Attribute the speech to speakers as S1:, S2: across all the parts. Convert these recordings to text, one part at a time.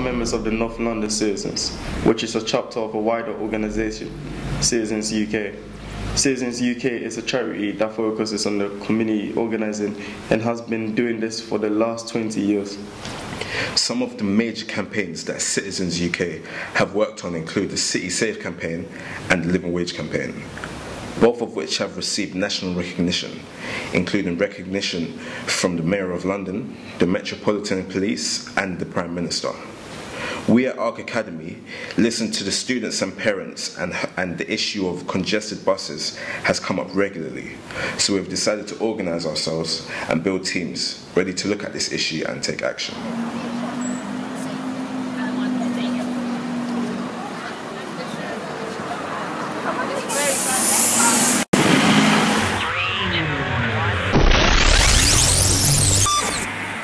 S1: members of the North London Citizens, which is a chapter of a wider organisation, Citizens UK. Citizens UK is a charity that focuses on the community organising and has been doing this for the last 20 years.
S2: Some of the major campaigns that Citizens UK have worked on include the City Safe campaign and the Living Wage campaign, both of which have received national recognition, including recognition from the Mayor of London, the Metropolitan Police and the Prime Minister. We at ARC Academy listen to the students and parents, and the issue of congested buses has come up regularly. So we've decided to organise ourselves and build teams ready to look at this issue and take action.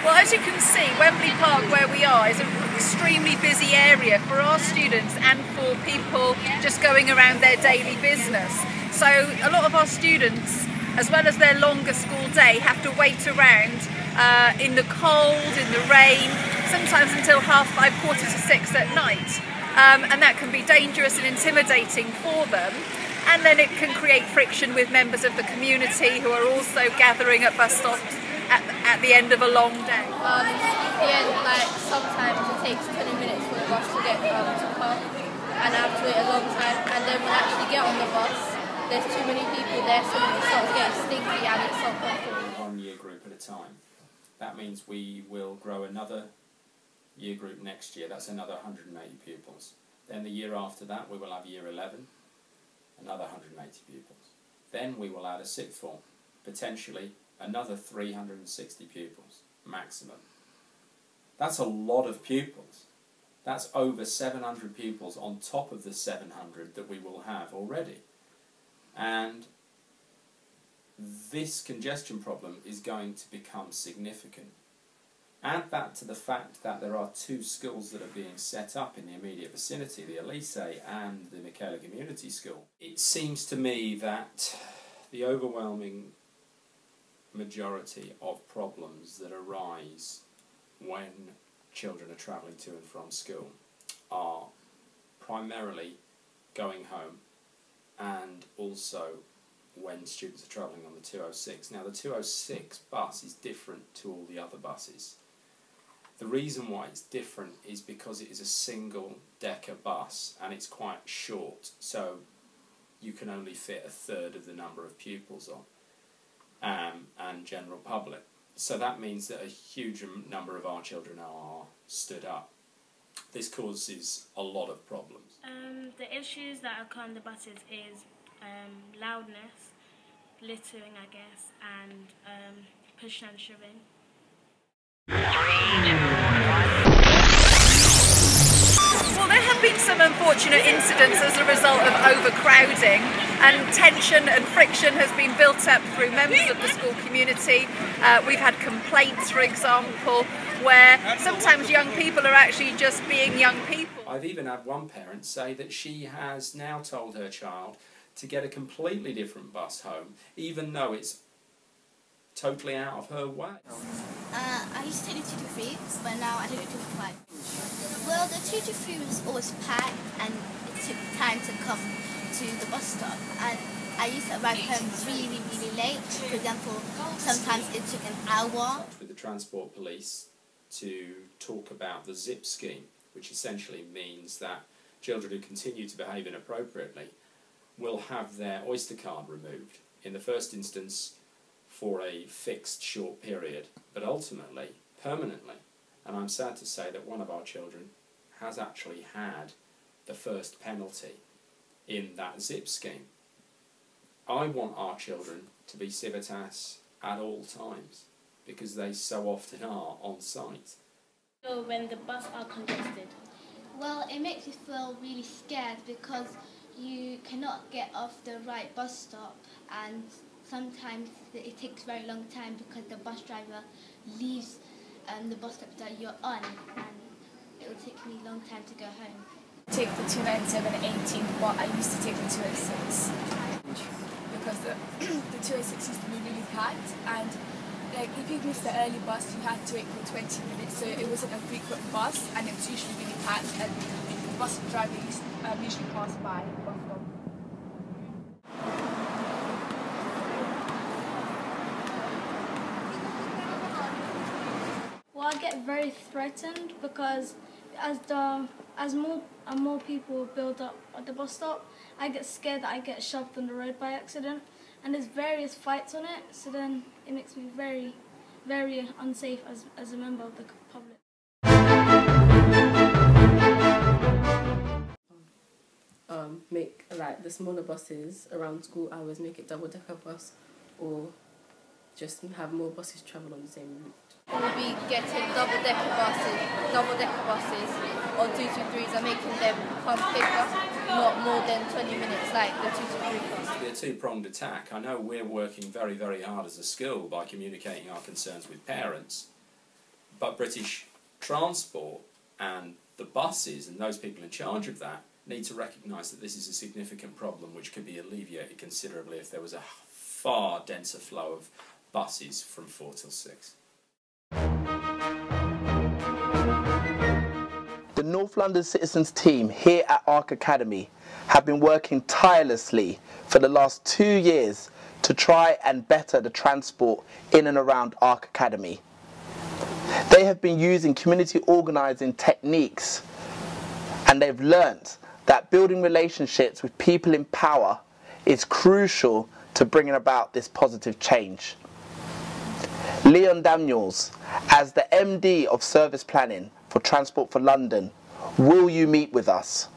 S3: Well, as you can see, Wembley Park, where we are, is an extremely busy area for our students and for people just going around their daily business. So a lot of our students, as well as their longer school day, have to wait around in the cold, in the rain, sometimes until 5:30, 5:45 at night. And that can be dangerous and intimidating for them. And then it can create friction with members of the community who are also gathering at bus stops at the end of a long day.
S4: Like sometimes it takes 20 minutes for the bus to get to park, and I have to wait a long time. And then when I actually get on the bus, there's too many people there, so it starts getting stinky and it's not comfortable.
S5: One year group at a time. That means we will grow another year group next year. That's another 180 pupils. Then the year after that, we will have year 11, another 180 pupils. Then we will add a sixth form, potentially another 360 pupils maximum. That's a lot of pupils. That's over 700 pupils on top of the 700 that we will have already. And this congestion problem is going to become significant. Add that to the fact that there are 2 schools that are being set up in the immediate vicinity, the Elise and the Michaela Community School. It seems to me that the overwhelming majority of problems that arise when children are travelling to and from school are primarily going home, and also when students are travelling on the 206. Now the 206 bus is different to all the other buses. The reason why it's different is because it is a single decker bus and it's quite short, so you can only fit 1/3 of the number of pupils on, and general public. So that means that a huge number of our children are stood up. This causes a lot of problems.
S6: The issues that occur on the buses is loudness, littering, I guess, and push and shoving.
S3: Well, there have been some unfortunate incidents as a result of overcrowding, and tension and friction has been built up through members of the school community. We've had complaints, for example, where sometimes young people are actually just being young people.
S5: I've even had one parent say that she has now told her child to get a completely different bus home, even though it's totally out of her way.
S4: I used to take the 2 to 3, but now I take the 2 to 5. Well, the 2 to 3 was always packed, and it took time to come to the bus stop. And I used to arrive home really, really late. For example, sometimes it took an hour.
S5: With the Transport Police to talk about the ZIP scheme, which essentially means that children who continue to behave inappropriately will have their Oyster card removed, in the first instance for a fixed short period, but ultimately permanently. And I'm sad to say that one of our children has actually had the first penalty in that ZIP scheme. I want our children to be civitas at all times, because they so often are on site.
S6: So when the buses are congested?
S4: Well, it makes you feel really scared because you cannot get off the right bus stop, and sometimes it takes a very long time because the bus driver leaves the bus stop that you're on, and it will take me a long time to go home.
S7: Take the 297 and 18, but I used to take the 206 because the 206 used to be really packed, and like if you missed the early bus, you had to wait for 20 minutes, so it wasn't a frequent bus, and it was usually really packed, and the bus driver usually passed by bus stop.
S6: Well, I get very threatened because as more people build up at the bus stop, I get scared that I get shoved on the road by accident, and there's various fights on it. So then it makes me very, very unsafe as a member of the public.
S8: Make like the smaller buses around school hours, make it double-decker bus, or just have more buses travel on the same route.
S9: We'll be getting double-decker buses or 223s and making them come quicker, not more than 20 minutes like the 223 bus.
S5: It'll be a two-pronged attack. I know we're working very, very hard as a school by communicating our concerns with parents, but British Transport and the buses and those people in charge of that need to recognise that this is a significant problem which could be alleviated considerably if there was a far denser flow of buses from 4 till 6.
S10: The North London Citizens team here at Ark Academy have been working tirelessly for the last 2 years to try and better the transport in and around Ark Academy. They have been using community organising techniques, and they've learnt that building relationships with people in power is crucial to bringing about this positive change. Leon Daniels, as the MD of Service Planning for Transport for London, will you meet with us?